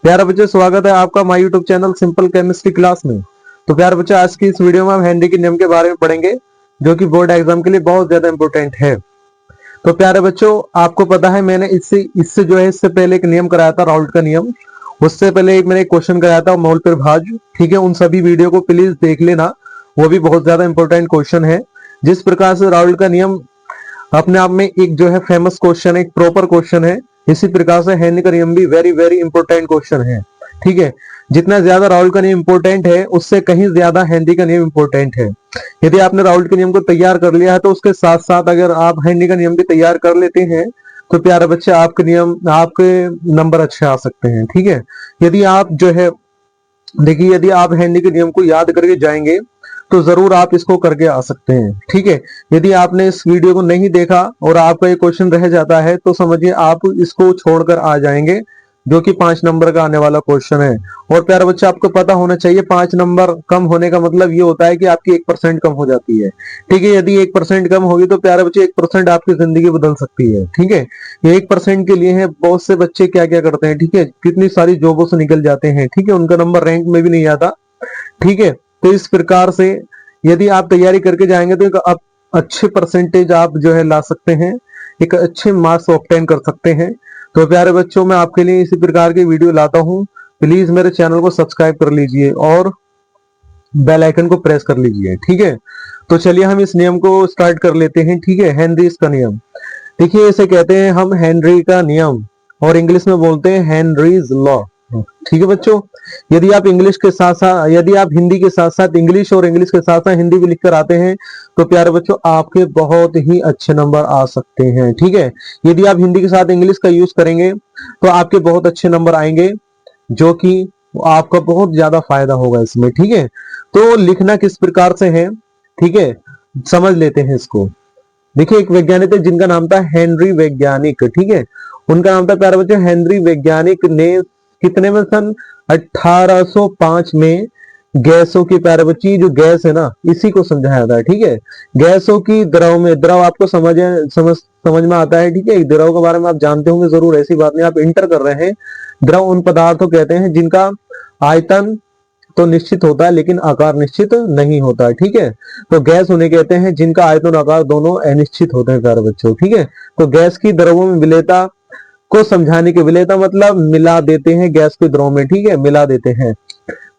प्यारे बच्चे, स्वागत है आपका my YouTube channel simple chemistry class में। तो प्यारे बच्चे, आज की इस वीडियो में हम हेनरी के नियम के बारे में पढ़ेंगे, जो कि बोर्ड एग्जाम के लिए बहुत ज्यादा इंपॉर्टेंट है। तो प्यारे बच्चों, आपको पता है मैंने इससे जो है इससे पहले एक नियम कराया था, राउल्ट का नियम। उससे पहले मैंने एक क्वेश्चन कराया था, मोल पर भाज। ठीक है, उन सभी वीडियो को प्लीज देख लेना, वो भी बहुत ज्यादा इंपॉर्टेंट क्वेश्चन है। जिस प्रकार से राउल्ट का नियम अपने आप में एक जो है फेमस क्वेश्चन है, एक प्रॉपर क्वेश्चन है, इसी प्रकार से हेनरी का नियम भी वेरी वेरी इंपॉर्टेंट क्वेश्चन है। ठीक है, जितना ज्यादा राउल्ट का नियम इंपॉर्टेंट है, उससे कहीं ज्यादा हेनरी का नियम इंपॉर्टेंट है। यदि आपने राउल्ट के नियम को तैयार कर लिया है, तो उसके साथ साथ अगर आप हेनरी का नियम भी तैयार कर लेते हैं, तो प्यारे बच्चे आपके नंबर अच्छे आ सकते हैं। ठीक है, यदि आप जो है देखिए, यदि आप हेनरी के नियम को याद करके जाएंगे तो जरूर आप इसको करके आ सकते हैं। ठीक है, यदि आपने इस वीडियो को नहीं देखा और आपका ये क्वेश्चन रह जाता है, तो समझिए आप इसको छोड़कर आ जाएंगे, जो कि 5 नंबर का आने वाला क्वेश्चन है। और प्यारे बच्चे, आपको पता होना चाहिए 5 नंबर कम होने का मतलब ये होता है कि आपकी 1% कम हो जाती है। ठीक है, यदि 1% कम होगी तो प्यारे बच्चे 1% आपकी जिंदगी बदल सकती है। ठीक है, ये 1% के लिए है। बहुत से बच्चे क्या क्या करते हैं, ठीक है, कितनी सारी जॉबों से निकल जाते हैं। ठीक है, उनका नंबर रैंक में भी नहीं आता। ठीक है, तो इस प्रकार से यदि आप तैयारी करके जाएंगे तो एक आप अच्छे परसेंटेज आप जो है ला सकते हैं, एक अच्छे मार्क्स ऑब्टेन कर सकते हैं। तो प्यारे बच्चों, मैं आपके लिए इसी प्रकार की वीडियो लाता हूं। प्लीज मेरे चैनल को सब्सक्राइब कर लीजिए और बेल आइकन को प्रेस कर लीजिए। ठीक है, तो चलिए हम इस नियम को स्टार्ट कर लेते हैं। ठीक है, हेनरीज का नियम। देखिए, इसे कहते हैं हम हेनरी का नियम, और इंग्लिश में बोलते हैं हेनरीज लॉ। ठीक है बच्चों, यदि आप इंग्लिश के साथ साथ यदि आप हिंदी के साथ साथ इंग्लिश और इंग्लिश के साथ साथ हिंदी भी लिखकर आते हैं, तो प्यारे बच्चों आपके बहुत ही अच्छे नंबर आ सकते हैं। ठीक है, यदि आप हिंदी के साथ इंग्लिश का यूज करेंगे तो आपके बहुत अच्छे नंबर आएंगे, जो कि आपका बहुत ज्यादा फायदा होगा इसमें। ठीक है, तो लिखना किस प्रकार से है, ठीक है, समझ लेते हैं इसको। देखिए, एक वैज्ञानिक थे जिनका नाम था हेनरी वैज्ञानिक। ठीक है, उनका नाम था प्यारे बच्चों हेनरी वैज्ञानिक ने कितने में, सन 1805 में गैसों की, प्यारे बच्ची जो गैस है ना, इसी को समझाया था। ठीक है, गैसों की द्रव में, द्रव आपको समझ में आता है। ठीक है, द्रव के बारे में आप जानते होंगे जरूर, ऐसी बात नहीं, आप इंटर कर रहे हैं। द्रव उन पदार्थों कहते हैं जिनका आयतन तो निश्चित होता है लेकिन आकार निश्चित नहीं होता। ठीक है, तो गैस उन्हें कहते हैं जिनका आयतन और आकार दोनों अनिश्चित होते हैं प्यारे बच्चों। ठीक है, तो गैस की द्रवों में विलेयता को समझाने के, विलेयता मतलब मिला देते हैं गैस के द्रव में। ठीक है, मिला देते हैं।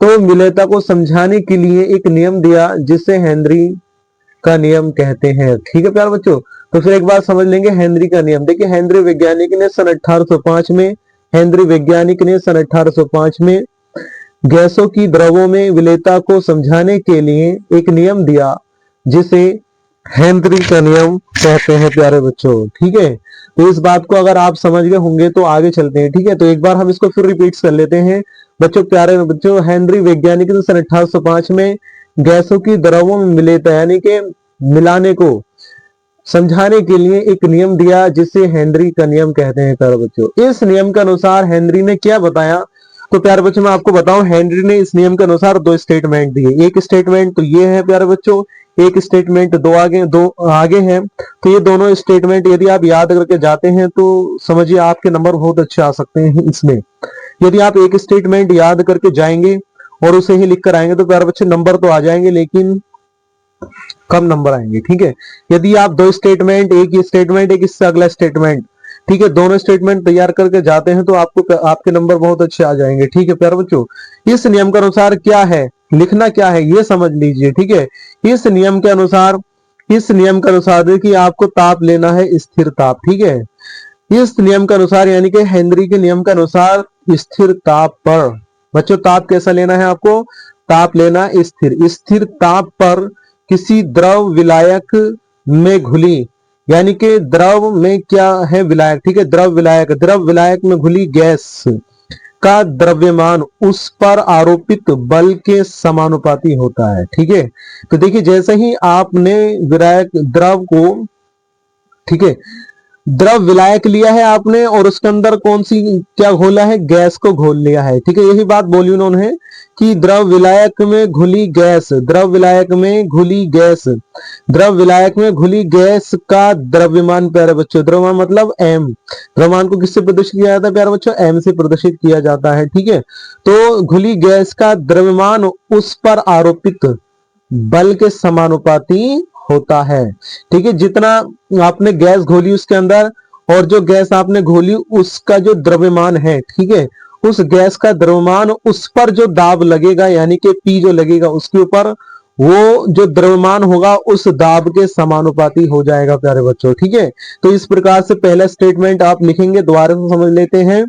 तो विलेयता को समझाने के लिए एक नियम दिया, जिसे हेनरी का नियम कहते हैं। ठीक है प्यारे बच्चों, तो फिर एक बार समझ लेंगे हेनरी का नियम। देखिए, हेनरी वैज्ञानिक ने सन 1805 में हेनरी वैज्ञानिक ने सन 1805 में गैसों की द्रवों में विलेयता को समझाने के लिए एक नियम दिया, जिसे हेनरी का नियम कहते हैं प्यारे बच्चों। ठीक है, तो इस बात को अगर आप समझ गए होंगे तो आगे चलते हैं। ठीक है, तो एक बार हम इसको फिर रिपीट कर लेते हैं बच्चों। प्यारे बच्चों, हेनरी वैज्ञानिक ने सन 1805 में गैसों की द्रवों में विलेयता यानी कि मिलाने को समझाने के लिए एक नियम दिया, जिसे हेनरी का नियम कहते हैं प्यारे बच्चों। इस नियम के अनुसार हेनरी ने क्या बताया, तो प्यारे बच्चों मैं आपको बताऊं, हेनरी ने इस नियम के अनुसार 2 स्टेटमेंट दिए। एक स्टेटमेंट तो ये है प्यारे बच्चों, एक स्टेटमेंट दो आगे हैं। तो ये दोनों स्टेटमेंट यदि आप याद करके जाते हैं तो समझिए आपके नंबर बहुत अच्छे आ सकते हैं इसमें। यदि आप एक स्टेटमेंट याद करके जाएंगे और उसे ही लिख कर आएंगे तो प्यारे बच्चे नंबर तो आ जाएंगे, लेकिन कम नंबर आएंगे। ठीक है, यदि आप 2 स्टेटमेंट, एक ही स्टेटमेंट एक इससे अगला स्टेटमेंट, ठीक है, दोनों स्टेटमेंट तैयार करके जाते हैं तो आपके नंबर बहुत अच्छे आ जाएंगे। ठीक है प्यारे बच्चों, इस नियम के अनुसार क्या है, लिखना क्या है ये समझ लीजिए। ठीक है, इस नियम के अनुसार देखिए, आपको ताप लेना है स्थिर ताप। ठीक है, इस नियम के अनुसार यानी कि हेनरी के नियम के अनुसार स्थिर ताप पर, बच्चों ताप कैसा लेना है आपको, ताप लेना स्थिर ताप पर किसी द्रव विलायक में घुली, यानी कि द्रव में क्या है, विलायक। ठीक है, द्रव विलायक में घुली गैस का द्रव्यमान उस पर आरोपित बल के समानुपाती होता है। ठीक है, तो देखिए, जैसे ही आपने विलायक द्रव को, ठीक है, द्रव विलायक लिया है आपने और उसके अंदर कौन सी क्या घोला है, गैस को घोल लिया है। ठीक है, यही बात बोली उन्होंने कि द्रव विलायक में घुली गैस, द्रव विलायक में घुली गैस, द्रव विलायक में घुली गैस का द्रव्यमान, प्यारे बच्चों द्रव्यमान मतलब एम, द्रव्यमान को किससे प्रदर्शित किया जाता है प्यारे बच्चों, एम से प्रदर्शित किया जाता है। ठीक है, तो घुली गैस का द्रव्यमान उस पर आरोपित बल के समानुपाती होता है। ठीक है, जितना आपने गैस घोली उसके अंदर और जो गैस आपने घोली उसका जो द्रव्यमान है, ठीक है, उस गैस का द्रव्यमान उस पर जो दाब लगेगा यानी कि पी जो लगेगा उसके ऊपर, वो जो द्रव्यमान होगा उस दाब के समानुपाती हो जाएगा प्यारे बच्चों। ठीक है, तो इस प्रकार से पहला स्टेटमेंट आप लिखेंगे, दोबारा से समझ लेते हैं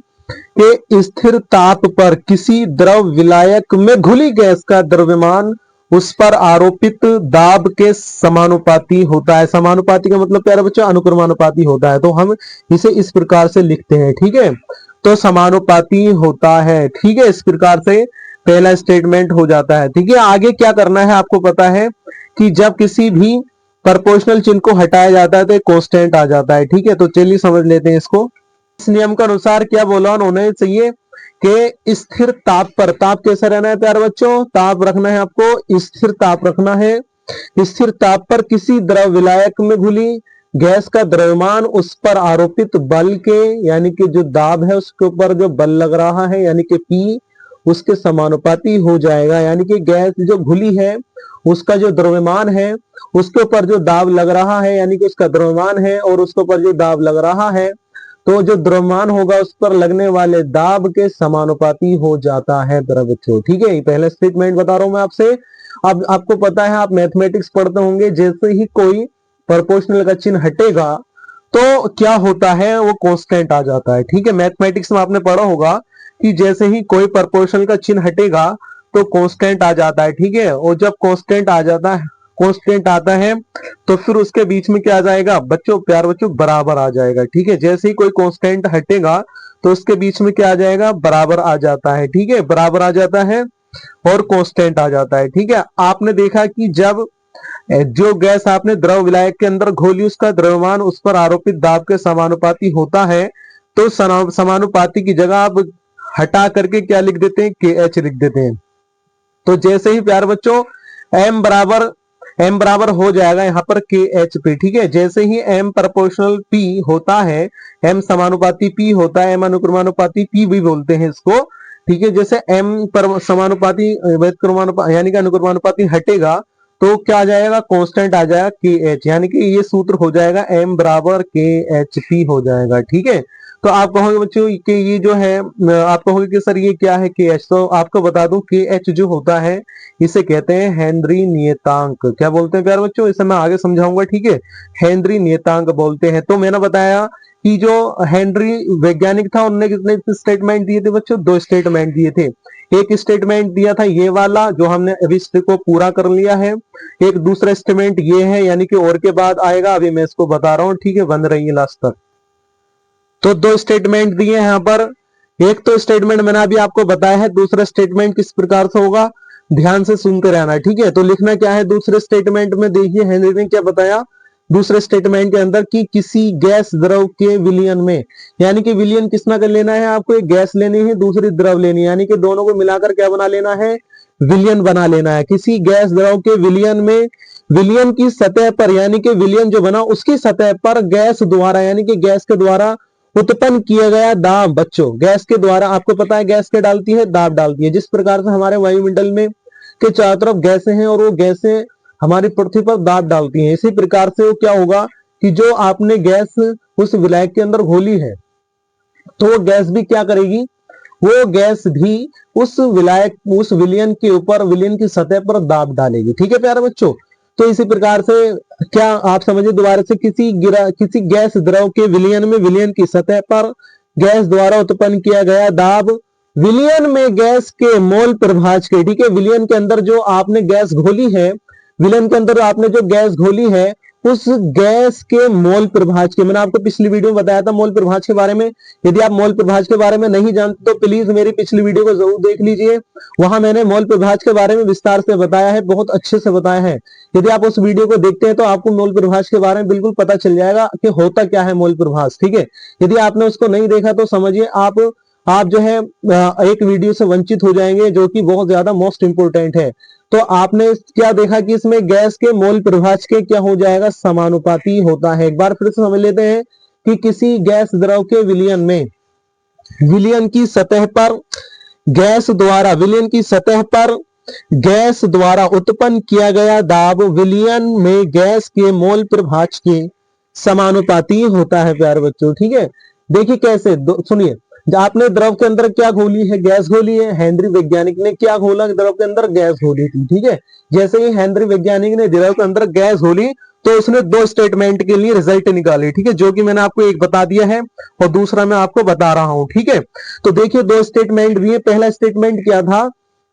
कि स्थिर ताप पर किसी द्रव विलायक में घुली गैस का द्रव्यमान उस पर आरोपित दाब के समानुपाती होता है। समानुपाती का मतलब प्यारे बच्चों अनुक्रमानुपाती होता है, तो हम इसे इस प्रकार से लिखते हैं। ठीक है, तो समानुपाती होता है। ठीक है, इस प्रकार से पहला स्टेटमेंट हो जाता है। ठीक है, आगे क्या करना है आपको पता है कि जब किसी भी प्रपोर्शनल चिन्ह को हटाया जाता है तो एक कांस्टेंट आ जाता है। ठीक है, तो चलिए समझ लेते हैं इसको। इस नियम के अनुसार क्या बोला उन्होंने, चाहिए कि स्थिर ताप पर, ताप कैसा रहना है प्यारे बच्चों, ताप रखना है आपको, स्थिर ताप रखना है। स्थिर ताप पर किसी द्रव विलायक में घुली गैस का द्रव्यमान उस पर आरोपित बल के यानी कि जो दाब है उसके ऊपर जो बल लग रहा है यानी कि पी उसके समानुपाती हो जाएगा। यानी कि गैस जो घुली है उसका जो द्रव्यमान है उसके ऊपर जो दाब लग रहा है यानी कि उसका द्रव्यमान है और उसके ऊपर जो दाब लग रहा है, तो जो द्रव्यमान होगा उस पर लगने वाले दाब के समानुपाती हो जाता है प्यारे बच्चों। ठीक है, पहला स्टेटमेंट बता रहा हूं मैं आपसे। अब आपको पता है आप मैथमेटिक्स पढ़ते होंगे, जैसे ही कोई प्रोपोर्शनल का चिन्ह हटेगा तो क्या होता है, वो कांस्टेंट आ जाता है। ठीक है, मैथमेटिक्स में आपने पढ़ा होगा कि जैसे ही कोई प्रोपोर्शनल का चिन्ह हटेगा तो कांस्टेंट आ जाता है। ठीक है, और जब कांस्टेंट आ जाता है, कांस्टेंट आता है तो फिर उसके बीच में क्या आ जाएगा बच्चों, प्यार बच्चों बराबर आ जाएगा। ठीक है, जैसे ही कोई कांस्टेंट हटेगा तो उसके बीच में क्या आ जाएगा, बराबर आ जाता है। ठीक है, बराबर आ जाता है और कांस्टेंट आ जाता है। ठीक है, आपने देखा कि जब जो गैस आपने द्रव विलायक के अंदर घोली उसका द्रव्यमान उस पर आरोपित दाब के समानुपाती होता है, तो समानुपाती की जगह आप हटा करके क्या लिख देते हैं, के एच लिख देते हैं। तो जैसे ही प्यार बच्चों एम बराबर हो जाएगा यहाँ पर के एच पे। ठीक है, जैसे ही एम प्रोपोर्शनल पी होता है, एम समानुपाती पी होता है, एम अनुक्रमानुपाती पी भी बोलते हैं इसको। ठीक है, जैसे एम पर समानुपाती यानी कि अनुक्रमानुपाती हटेगा तो क्या आ जाएगा, कांस्टेंट आ जाएगा के एच, यानी कि ये सूत्र हो जाएगा एम बराबर के एच पी हो जाएगा। ठीक है, तो आप कहोगे बच्चों कि ये जो है, आप कहोगे कि सर ये क्या है के एच, तो आपको बता दूं के एच जो होता है इसे कहते हैं हेनरी नियतांक। क्या बोलते हैं प्यारे बच्चों, इसे मैं आगे समझाऊंगा। ठीक है, हेनरी नियतांक बोलते हैं। तो मैंने बताया कि जो हेनरी वैज्ञानिक था उन्होंने कितने स्टेटमेंट दिए थे बच्चों, 2 स्टेटमेंट दिए थे। एक स्टेटमेंट दिया था ये वाला जो हमने अभी इसको पूरा कर लिया है, एक दूसरा स्टेटमेंट ये है यानी कि और के बाद आएगा, अभी मैं इसको बता रहा हूँ। ठीक है, बन रही है लास्ट तक। तो 2 स्टेटमेंट दिए हैं यहाँ पर, एक तो स्टेटमेंट मैंने अभी आपको बताया है, दूसरा स्टेटमेंट किस प्रकार से होगा ध्यान से सुनते रहना। ठीक है, तो लिखना क्या है दूसरे स्टेटमेंट में, देखिए हेनरी ने क्या बताया दूसरे स्टेटमेंट के अंदर कि किसी गैस द्रव के विलयन में, यानी कि विलयन किसना कर लेना है आपको, एक गैस लेनी है दूसरी द्रव लेनी है, यानी कि दोनों को मिलाकर क्या बना लेना है, विलयन बना लेना है। किसी गैस द्रव के विलयन में, विलयन की सतह पर यानी कि विलयन जो बना उसकी सतह पर गैस द्वारा यानी कि गैस के द्वारा उत्पन्न किया गया दाब, बच्चों गैस के द्वारा आपको पता है गैस क्या डालती है, दाब डालती है। जिस प्रकार से हमारे वायुमंडल में के चारों तरफ गैसें हैं और वो गैसें हमारी पृथ्वी पर दाब डालती हैं, इसी प्रकार से वो क्या होगा कि जो आपने गैस उस विलायक के अंदर घोली है तो वो गैस भी क्या करेगी, वो गैस भी उस विलायक उस विलयन के ऊपर, विलयन की सतह पर दाब डालेगी। ठीक है प्यारे बच्चों, तो इसी प्रकार से क्या आप समझिए दोबारा से, किसी गैस द्रव के विलयन में, विलयन की सतह पर गैस द्वारा उत्पन्न किया गया दाब विलयन में गैस के मोल प्रभाज के, ठीक है, विलयन के अंदर जो आपने गैस घोली है, विलयन के अंदर आपने जो गैस घोली है उस गैस के मोल प्रभाज के, मैंने आपको पिछली वीडियो में बताया था मोल प्रभाज के बारे में। यदि आप मोल प्रभाज के बारे में नहीं जानते तो प्लीज मेरी पिछली वीडियो को जरूर देख लीजिए, वहां मैंने मोल प्रभाज के बारे में विस्तार से बताया है, बहुत अच्छे से बताया है। यदि आप उस वीडियो को देखते हैं तो आपको मोल प्रभाज के बारे में बिल्कुल पता चल जाएगा कि होता क्या है मोल प्रभाज, ठीक है। यदि आपने उसको नहीं देखा तो समझिए आप जो है एक वीडियो से वंचित हो जाएंगे, जो कि बहुत ज्यादा मोस्ट इंपोर्टेंट है। तो आपने क्या देखा कि इसमें गैस के मोल प्रभाज के क्या हो जाएगा, समानुपाती होता है। एक बार फिर से समझ लेते हैं कि किसी गैस द्रव के विलयन में, विलयन की सतह पर गैस द्वारा, विलयन की सतह पर गैस द्वारा उत्पन्न किया गया दाब विलयन में गैस के मोल प्रभाज के समानुपाती होता है प्यारे बच्चों, ठीक है। देखिए कैसे, सुनिए, आपने द्रव के अंदर क्या घोली है, गैस घोली है। हेनरी वैज्ञानिक ने क्या घोला, द्रव के अंदर गैस घोली थी, ठीक है। जैसे ही हेनरी वैज्ञानिक ने द्रव के अंदर गैस घोली तो उसने दो स्टेटमेंट के लिए रिजल्ट निकाले, ठीक है, जो कि मैंने आपको एक बता दिया है और दूसरा मैं आपको बता रहा हूं, ठीक है। तो देखिए दो स्टेटमेंट भी है। पहला स्टेटमेंट क्या था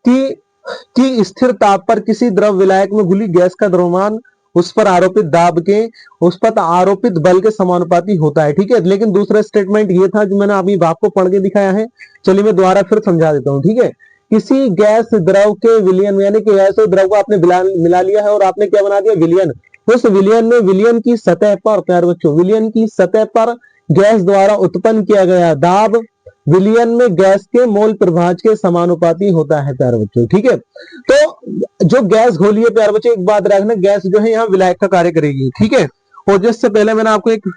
कि स्थिर ताप पर किसी द्रव विलायक में घुली गैस का द्रव्यमान उस पर आरोपित दाब के, उस पर आरोपित बल के समानुपाती होता है, ठीक है। लेकिन दूसरा स्टेटमेंट ये था जो मैंने अभी आपको पढ़ के दिखाया है। चलिए मैं दोबारा फिर समझा देता हूं, ठीक है। किसी गैस द्रव के विलयन, यानी कि गैस और द्रव को आपने मिला लिया है और आपने क्या बना दिया, विलयन। उस विलयन में, विलयन की सतह पर, प्यारे बच्चों, विलयन की सतह पर गैस द्वारा उत्पन्न किया गया दाब विलयन में गैस के मोल प्रभाज के समानुपाती होता है प्यारे बच्चों, ठीक है। तो जो गैस घोली है प्यारे बच्चों, एक बात रखना, गैस जो है यहाँ विलायक का कार्य करेगी, ठीक है। और जिससे पहले मैंने आपको एक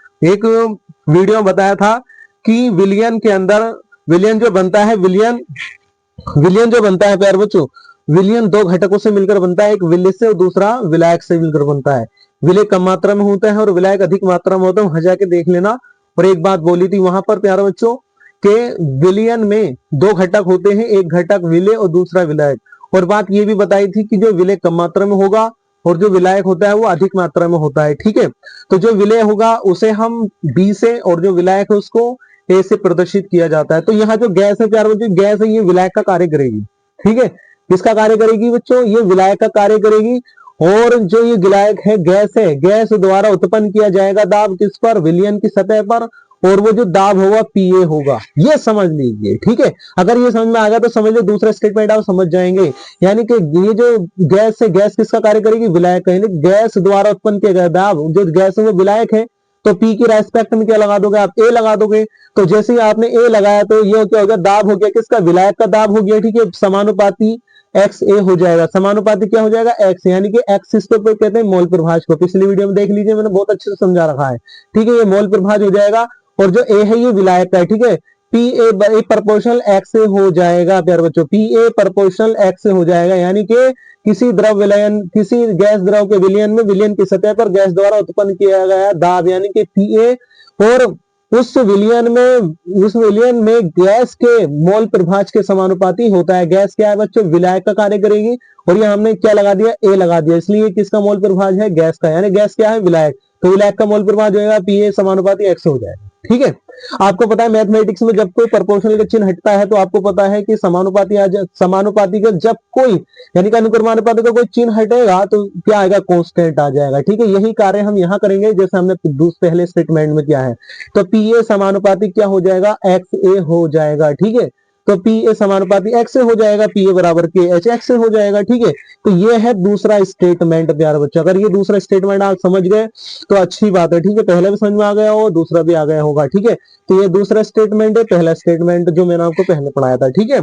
वीडियो में बताया था कि विलयन के अंदर, विलयन जो बनता है, विलयन जो बनता है प्यारे बच्चों, विलयन दो घटकों से मिलकर बनता है, एक विलय से और दूसरा विलायक से मिलकर बनता है। विलय कम मात्रा में होता है और विलायक अधिक मात्रा में होता है, वहां जाके देख लेना। और एक बात बोली थी वहां पर प्यारे बच्चों के विलयन में दो घटक होते हैं, एक घटक विलय और दूसरा विलायक। और बात ये भी बताई थी कि जो विलय कम मात्रा में होगा और जो विलायक होता है वो अधिक मात्रा में होता है, ठीक है। तो जो विलय होगा उसे हम बी से और जो विलायक है उसको ए से प्रदर्शित किया जाता है। तो यहाँ जो गैस है प्यारे बच्चों, गैस है ये विलायक का कार्य करेगी, ठीक है। किसका कार्य करेगी बच्चों, ये विलायक का कार्य करेगी। और जो ये विलायक है, गैस द्वारा उत्पन्न किया जाएगा दाब किस पर, विलयन की सतह पर, और वो जो दाब होगा पीए होगा, ये समझ लीजिए, ठीक है। अगर ये समझ में आ गया तो समझ लो, दूसरा स्टेटमेंट आप समझ जाएंगे। यानी कि ये जो गैस है, गैस किसका कार्य करेगी, विलायक का। गैस द्वारा उत्पन्न किया गया दाब, जो गैस है वो विलायक है, तो पी की रेस्पेक्ट में क्या लगा दोगे आप, ए लगा दोगे। तो जैसे ही आपने ए लगाया तो ये क्या हो गया, दाब हो गया किसका, विलायक का दाब हो गया, ठीक है। समानुपाती एक्स ए हो जाएगा, समानुपाती क्या हो जाएगा, एक्स, यानी कि एक्स इसको कहते हैं मोल प्रभाज को। पिछली वीडियो में देख लीजिए, मैंने बहुत अच्छे से समझा रखा है, ठीक है। ये मोल प्रभाज हो जाएगा और जो ए है ये विलायक का है, ठीक है। पी ए प्रपोर्शनल एक्स से हो जाएगा प्यारे बच्चों, पी ए प्रपोर्शनल एक्स से हो जाएगा। यानी कि किसी द्रव विलयन, किसी गैस द्रव के विलयन में विलयन की सतह पर गैस द्वारा उत्पन्न किया गया दाब, यानी कि पी ए, और उस विलयन में गैस के मोल प्रभाज के समानुपाती होता है। गैस क्या है बच्चों, विलायक का कार्य करेगी। और ये हमने क्या लगा दिया, ए लगा दिया, इसलिए किसका मोल प्रभाज है, गैस का। यानी गैस क्या है, विलायक। तो विलायक का मोल प्रभाज होगा पी ए समानुपाती एक्स हो जाएगा, ठीक है। आपको पता है मैथमेटिक्स में जब कोई प्रोपोर्शनल का चिन्ह हटता है तो आपको पता है कि समानुपाती का जब कोई, यानी कि अनुक्रमानुपाती का कोई चिन्ह हटेगा तो क्या आएगा, कांस्टेंट आ जाएगा, ठीक है। यही कार्य हम यहाँ करेंगे जैसे हमने पहले स्टेटमेंट में किया है। तो पी ए समानुपाती क्या हो जाएगा, एक्स ए हो जाएगा, ठीक है। तो पी ए समानुपाती एक्स से हो जाएगा, पी ए बराबर के एच एक्स से हो जाएगा, ठीक है। तो ये है दूसरा स्टेटमेंट प्यारे बच्चों। अगर ये दूसरा स्टेटमेंट आप समझ गए तो अच्छी बात है, ठीक है। पहले भी समझ में आ गया हो, दूसरा भी आ गया होगा, ठीक है। तो ये दूसरा स्टेटमेंट है, पहला स्टेटमेंट जो मैंने आपको पहले पढ़ाया था, ठीक है।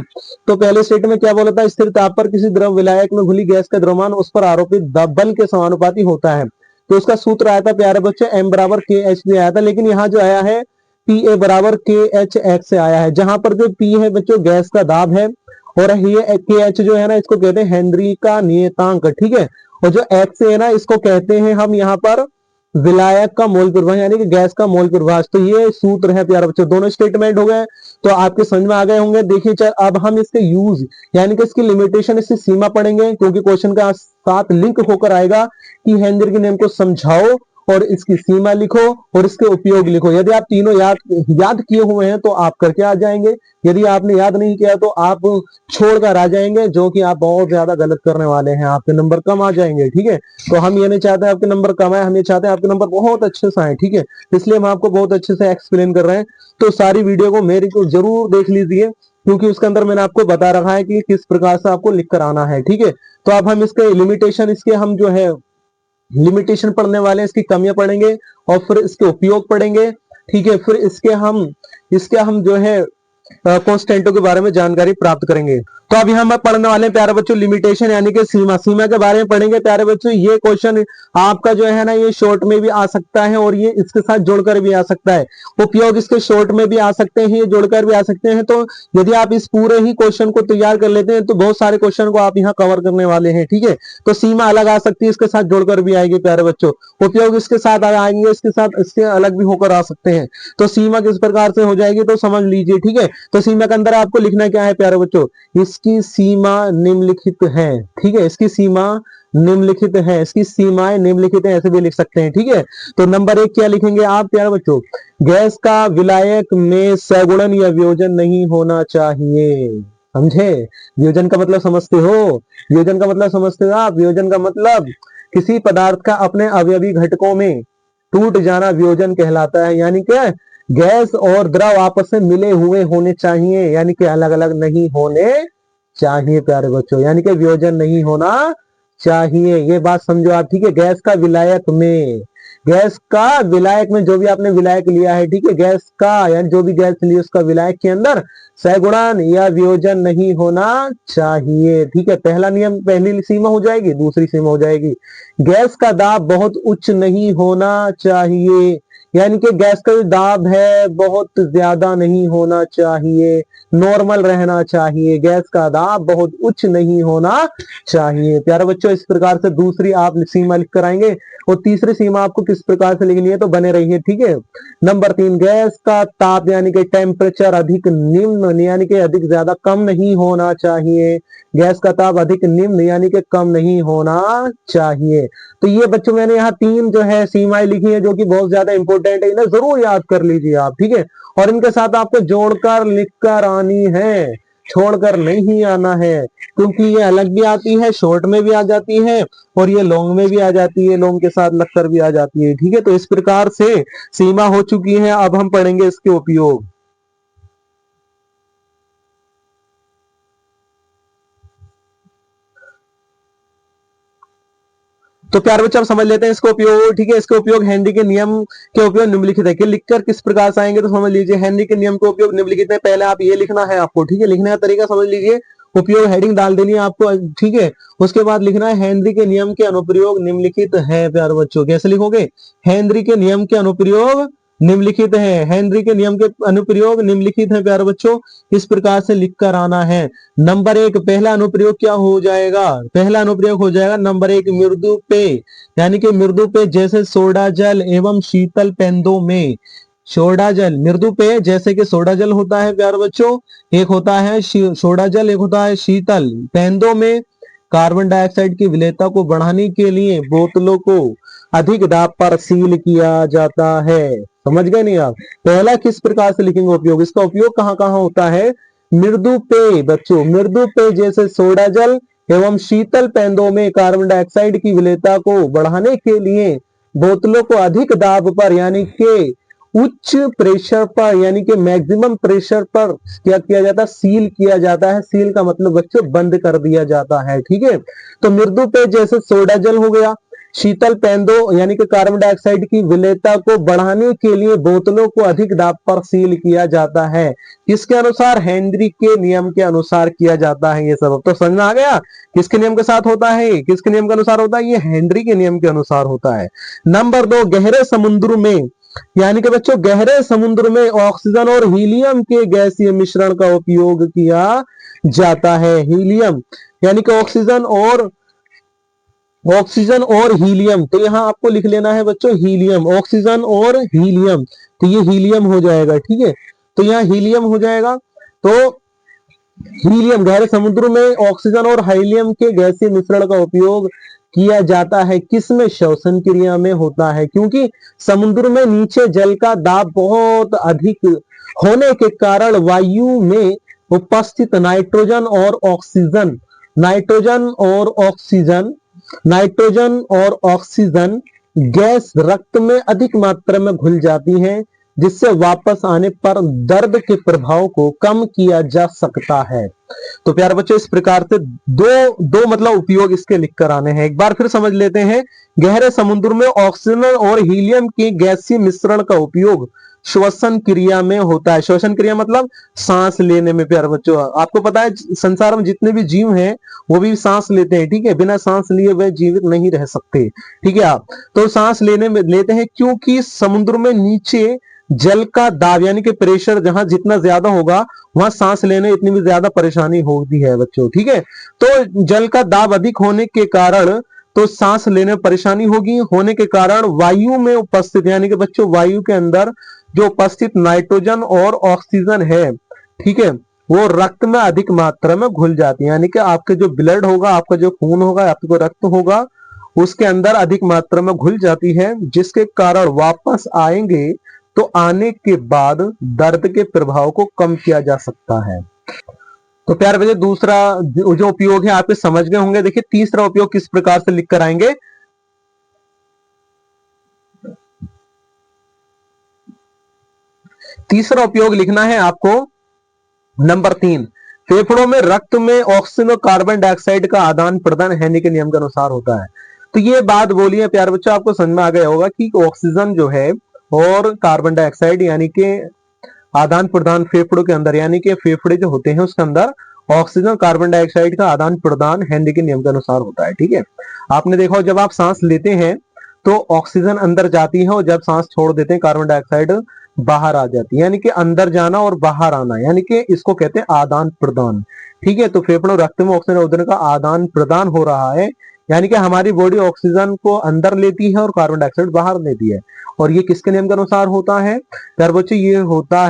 तो पहले स्टेटमेंट में क्या बोला था, स्थिर ताप पर किसी द्रव विलायक में घुली गैस का द्रव्यमान उस पर आरोपित बल के समानुपाती होता है। तो उसका सूत्र आया था प्यारे बच्चों, एम बराबर के एच भी आया था, लेकिन यहाँ जो आया है पी ए बराबर के एच एक्स से आया है, जहां पर जो पी है बच्चों गैस का दाब है और ये के एच जो है ना इसको कहते हैं हेनरी का नियतांक, ठीक है। और जो एक्स है ना इसको कहते हैं हम यहाँ पर विलायक का मोल प्रभाज, यानी कि गैस का मोल प्रभाज। तो ये सूत्र है प्यारे बच्चों, दोनों स्टेटमेंट हो गए तो आपके समझ में आ गए होंगे। देखिए अब हम इसके यूज, यानी कि इसकी लिमिटेशन, इसकी सीमा पढ़ेंगे, क्योंकि क्वेश्चन का साथ लिंक होकर आएगा कि हेनरी के नियम को समझाओ और इसकी सीमा लिखो और इसके उपयोग लिखो। यदि आप तीनों याद किए हुए हैं तो आप करके आ जाएंगे, यदि आपने याद नहीं किया तो आप छोड़कर आ जाएंगे, जो कि आप बहुत ज्यादा गलत करने वाले हैं, आपके नंबर कम आ जाएंगे। ठीक है, तो हम ये नहीं चाहते आपके नंबर कम आए, हम ये चाहते हैं आपके नंबर बहुत अच्छे से आए। ठीक है, इसलिए हम आपको बहुत अच्छे से एक्सप्लेन कर रहे हैं। तो सारी वीडियो को मेरी को जरूर देख लीजिए, क्योंकि उसके अंदर मैंने आपको बता रखा है कि किस प्रकार से आपको लिख कर आना है। ठीक है, तो अब हम इसके लिमिटेशन, इसके हम जो है लिमिटेशन पढ़ने वाले हैं, इसकी कमियां पढ़ेंगे और फिर इसके उपयोग पढ़ेंगे। ठीक है, फिर इसके हम जो है कॉन्स्टेंटों के बारे में जानकारी प्राप्त करेंगे। तो अभी हम पढ़ने वाले हैं प्यारे बच्चों लिमिटेशन यानी कि सीमा के बारे में पढ़ेंगे। प्यारे बच्चों ये क्वेश्चन आपका जो है ना ये शॉर्ट में भी आ सकता है और ये इसके साथ जोड़कर भी आ सकता है। उपयोग इसके शॉर्ट में भी आ सकते हैं, ये जोड़कर भी आ सकते हैं। तो यदि आप इस पूरे ही क्वेश्चन को तैयार कर लेते हैं तो बहुत सारे क्वेश्चन को आप यहाँ कवर करने वाले हैं। ठीक है, तो सीमा अलग आ सकती है, इसके साथ जोड़कर भी आएगी प्यारे बच्चों। उपयोग इसके साथ आएंगे, इसके अलग भी होकर आ सकते हैं। तो सीमा किस प्रकार से हो जाएगी तो समझ लीजिए। ठीक है, तो सीमा के अंदर आपको लिखना क्या है प्यारे बच्चों, इसकी सीमा निम्नलिखित है। ठीक है, इसकी सीमा निम्नलिखित है, इसकी सीमाएं निम्नलिखित है, ऐसे भी लिख सकते हैं। ठीक है, तो नंबर 1 क्या लिखेंगे आप प्यारे बच्चों, गैस का विलायक में सगुणन या वियोजन नहीं होना चाहिए। समझे, वियोजन का मतलब समझते हो, वियोजन का मतलब समझते हो आप। वियोजन का मतलब किसी पदार्थ का अपने अवयवी घटकों में टूट जाना वियोजन कहलाता है। यानी कि गैस और द्रव आपस में मिले हुए होने चाहिए, यानी कि अलग अलग नहीं होने चाहिए प्यारे बच्चों, यानी कि वियोजन नहीं होना चाहिए, ये बात समझो आप। ठीक है, गैस का विलायक में जो भी आपने विलायक लिया है, ठीक है, गैस का यानी जो भी गैस ली उसका विलायक के अंदर सगुणन या वियोजन नहीं होना चाहिए। ठीक है, पहला नियम, पहली सीमा हो जाएगी। दूसरी सीमा हो जाएगी, गैस का दाब बहुत उच्च नहीं होना चाहिए, यानी कि गैस का जो दाब है बहुत ज्यादा नहीं होना चाहिए, नॉर्मल रहना चाहिए। गैस का दाब बहुत उच्च नहीं होना चाहिए। प्यारे बच्चों, इस प्रकार से दूसरी आप सीमा लिख कर आएंगे और तीसरी सीमा आपको किस प्रकार से लिखनी है तो बने रहिए। ठीक है, नंबर 3, गैस का ताप यानी कि टेम्परेचर अधिक निम्न यानी कि अधिक ज्यादा कम नहीं होना चाहिए। गैस का ताप अधिक निम्न यानी कि कम नहीं होना चाहिए। तो ये बच्चों मैंने यहाँ 3 जो है सीमाएं लिखी है जो कि बहुत ज्यादा इंपॉर्टेंट है, इन्हें जरूर याद कर लीजिए आप। ठीक है, और इनके साथ आपको जोड़कर लिखकर आनी है, छोड़कर नहीं आना है, क्योंकि ये अलग भी आती है, शॉर्ट में भी आ जाती है और ये लॉन्ग में भी आ जाती है, लॉन्ग के साथ लगकर भी आ जाती है। ठीक है, तो इस प्रकार से सीमा हो चुकी है। अब हम पढ़ेंगे इसके उपयोग। तो प्यारे बच्चे, अब समझ लेते हैं इसका उपयोग। ठीक है, इसका उपयोग हेनरी के नियम के उपयोग निम्नलिखित है कि लिखकर किस प्रकार से आएंगे तो समझ लीजिए। हेनरी के नियम के उपयोग निम्नलिखित है। पहले आप ये लिखना है आपको। ठीक है, लिखने का तरीका समझ लीजिए। उपयोग हेडिंग डाल देनी है आपको। ठीक है, उसके बाद लिखना है हेनरी के नियम के अनुप्रयोग निम्नलिखित है। प्यारे बच्चों, कैसे लिखोगे, हेनरी के नियम के अनुप्रयोग निम्नलिखित है, हेनरी के नियम के अनुप्रयोग निम्नलिखित है। प्यारे बच्चों, इस प्रकार से लिखकर आना है। नंबर 1, पहला अनुप्रयोग क्या हो जाएगा, पहला अनुप्रयोग हो जाएगा नंबर 1, मृदु पेय यानी कि मृदु पेय जैसे सोडा जल एवं शीतल पेंदों में। सोडा जल, मृदु पेय जैसे कि सोडा जल होता है प्यारे बच्चों, एक होता है सोडा जल, एक होता है शीतल पेंदों में कार्बन डाइऑक्साइड की विलेयता को बढ़ाने के लिए बोतलों को अधिक दाब पर सील किया जाता है। समझ गए नहीं आप, पहला किस प्रकार से लिखेंगे उपयोग, इसका उपयोग कहां कहां होता है, मृदु पेय बच्चों, मृदु पेय जैसे सोडा जल एवं शीतल पेंदों में कार्बन डाइऑक्साइड की विलेयता को बढ़ाने के लिए बोतलों को अधिक दाब पर यानी कि उच्च प्रेशर पर यानी कि मैक्सिमम प्रेशर पर क्या किया जाता है, सील किया जाता है। सील का मतलब बच्चों बंद कर दिया जाता है। ठीक है, तो मृदु पेय जैसे सोडा जल हो गया, शीतल पेंदों यानी कि कार्बन डाइऑक्साइड की विलेयता को बढ़ाने के लिए बोतलों को अधिक दाब पर सील किया जाता है। किसके अनुसार, हेनरी के नियम के अनुसार किया जाता है। ये सब तो समझ में आ गया किसके नियम के साथ होता है, किसके नियम के अनुसार होता है, ये हेनरी के नियम के अनुसार होता है। नंबर 2, गहरे समुद्र में यानी कि बच्चों गहरे समुद्र में ऑक्सीजन और हीलियम के गैसीय मिश्रण का उपयोग किया जाता है। हीलियम यानी कि ऑक्सीजन और हीलियम, तो यहां आपको लिख लेना है बच्चों हीलियम, ऑक्सीजन और हीलियम, तो ये हीलियम हो जाएगा। ठीक है, तो यहां हीलियम हो जाएगा। तो हीलियम, गहरे समुद्र में ऑक्सीजन और हीलियम के गैसीय मिश्रण का उपयोग किया जाता है, किसमें? श्वसन क्रिया में होता है, क्योंकि समुद्र में नीचे जल का दाब बहुत अधिक होने के कारण वायु में उपस्थित नाइट्रोजन और ऑक्सीजन गैस रक्त में अधिक मात्रा में घुल जाती हैं, जिससे वापस आने पर दर्द के प्रभाव को कम किया जा सकता है। तो प्यारे बच्चों, इस प्रकार से दो मतलब उपयोग इसके लिख कर आने हैं। एक बार फिर समझ लेते हैं। गहरे समुद्र में ऑक्सीजन और हीलियम के गैसीय मिश्रण का उपयोग श्वसन क्रिया में होता है। श्वसन क्रिया मतलब सांस लेने में। प्यारे बच्चों, आपको पता है संसार में जितने भी जीव हैं वो भी सांस लेते हैं, ठीक है। बिना सांस लिए वे जीवित नहीं रह सकते, ठीक है। आप तो सांस लेने में लेते हैं क्योंकि समुद्र में नीचे जल का दाब यानी कि प्रेशर जहां जितना ज्यादा होगा वहां सांस लेने इतनी भी ज्यादा परेशानी होती है बच्चों, ठीक है। तो जल का दाब अधिक होने के कारण तो सांस लेने में परेशानी होगी, होने के कारण वायु में उपस्थित यानी कि बच्चों वायु के अंदर जो उपस्थित नाइट्रोजन और ऑक्सीजन है, ठीक है, वो रक्त में अधिक मात्रा में घुल जाती है। यानी कि आपके जो ब्लड होगा, आपका जो खून होगा, आपको रक्त होगा, उसके अंदर अधिक मात्रा में घुल जाती है, जिसके कारण वापस आएंगे तो आने के बाद दर्द के प्रभाव को कम किया जा सकता है। तो प्यारे बच्चे, दूसरा जो उपयोग है आप समझ गए होंगे। देखिए तीसरा उपयोग किस प्रकार से लिख कर आएंगे। तीसरा उपयोग लिखना है आपको नंबर 3, फेफड़ों में रक्त में ऑक्सीजन और कार्बन डाइऑक्साइड का आदान प्रदान हेनरी के नियम के अनुसार होता है। तो ये बात बोली है प्यारे बच्चों, आपको समझ में आ गया होगा कि ऑक्सीजन जो है और कार्बन डाइऑक्साइड यानी कि आदान प्रदान फेफड़ों के अंदर, यानी कि फेफड़े जो होते हैं उसके अंदर ऑक्सीजन कार्बन डाइऑक्साइड का आदान प्रदान हेनरी के नियम के अनुसार होता है, ठीक है। आपने देखा हो जब आप सांस लेते हैं तो ऑक्सीजन अंदर जाती है और जब सांस छोड़ देते हैं कार्बन डाइऑक्साइड बाहर आ जाती है, यानी कि अंदर जाना और बाहर आना, यानी कि इसको कहते हैं आदान प्रदान, ठीक है। तो फेफड़ों रक्त में ऑक्सीजन और का आदान प्रदान हो रहा है, यानी कि हमारी बॉडी ऑक्सीजन को अंदर लेती है और कार्बन डाइऑक्साइड बाहर लेती है। और ये किसके नियम के अनुसार होता है प्यारे बच्चों? ये होता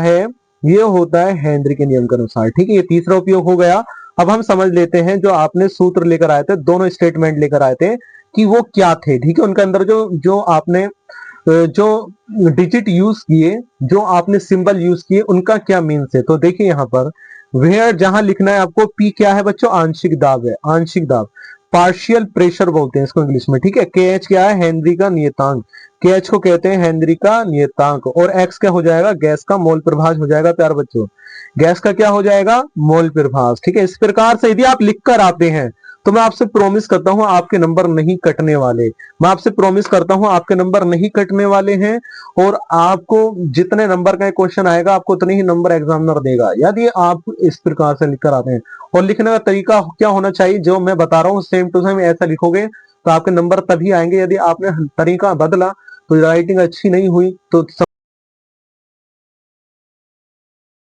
है हेनरी के नियम के अनुसार, ठीक है। ये तीसरा उपयोग हो गया। अब हम समझ लेते हैं जो आपने सूत्र लेकर आए थे, दोनों स्टेटमेंट लेकर आए थे कि वो क्या थे, ठीक है। उनके अंदर जो आपने जो डिजिट यूज किए, जो आपने सिंबल यूज किए, उनका क्या मीन्स है। तो देखिए यहाँ पर वेयर जहां लिखना है आपको, पी क्या है बच्चों? आंशिक दाब है, आंशिक दाब, पार्शियल प्रेशर बोलते हैं इसको इंग्लिश में, ठीक है। के एच क्या है? हेनरी का नियतांक, के एच को कहते हैं हेनरी का नियतांक। और एक्स क्या हो जाएगा? गैस का मोल प्रभाज हो जाएगा प्यार बच्चों, गैस का क्या हो जाएगा? मोल प्रभाज, ठीक है। इस प्रकार से यदि आप लिख कर आते हैं तो मैं आपसे प्रॉमिस करता हूं आपके नंबर नहीं कटने वाले, मैं आपसे प्रॉमिस करता हूं आपके नंबर नहीं कटने वाले हैं। और आपको जितने नंबर का क्वेश्चन आएगा आपको उतने ही नंबर एग्जामिनर देगा यदि आप इस प्रकार से लिखकर आते हैं। और लिखने का तरीका क्या होना चाहिए? जो मैं बता रहा हूँ सेम टू सेम ऐसा लिखोगे तो आपके नंबर तभी आएंगे। यदि आपने तरीका बदला तो राइटिंग अच्छी नहीं हुई तो